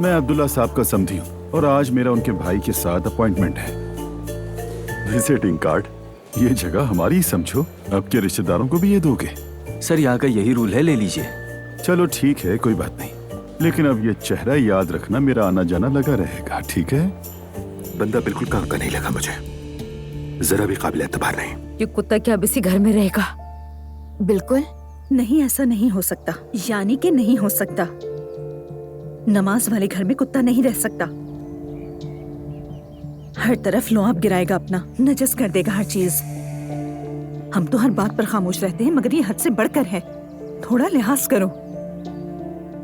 मैं अब्दुल्ला साहब का समधी हूँ और आज मेरा उनके भाई के साथ अपॉइंटमेंट है। विजिटिंग कार्ड, ये जगह हमारी ही समझो, अब के रिश्तेदारों को भी ये दोगे? सर यहाँ का यही रूल है, ले लीजिए। चलो ठीक है, कोई बात नहीं, लेकिन अब ये चेहरा याद रखना, मेरा आना जाना लगा रहेगा, ठीक है? बंदा बिल्कुल काम का नहीं लगा मुझे, जरा भी काबिल एतबार नहीं। ये कुत्ता क्या अब इसी घर में रहेगा? बिल्कुल नहीं, ऐसा नहीं हो सकता, यानी कि नहीं हो सकता। नमाज वाले घर में कुत्ता नहीं रह सकता। हर तरफ लुआब गिराएगा अपना, नजस कर देगा हर चीज। हम तो हर बात पर खामोश रहते हैं, मगर ये हद से बढ़कर है। थोड़ा लिहाज करो।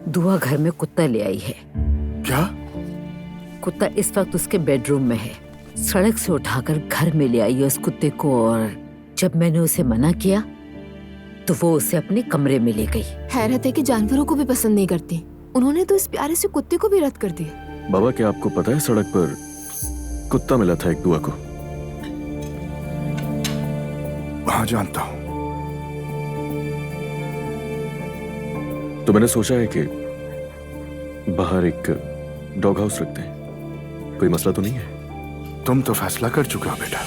दुआ घर में कुत्ता ले आई है। क्या? कुत्ता इस वक्त उसके बेडरूम में है। सड़क से उठाकर घर में ले आई है उस कुत्ते को, और जब मैंने उसे मना किया तो वो उसे अपने कमरे में ले गई। हैरत है कि जानवरों को भी पसंद नहीं करती, उन्होंने तो इस प्यारे से कुत्ते को भी रद्द कर दिया। बाबा, क्या आपको पता है सड़क पर कुत्ता मिला था एक दुआ को? हाँ, जानता हूँ। तो मैंने सोचा है कि बाहर एक डॉग हाउस रखते हैं। कोई मसला तो नहीं है? तुम तो फैसला कर चुके हो बेटा।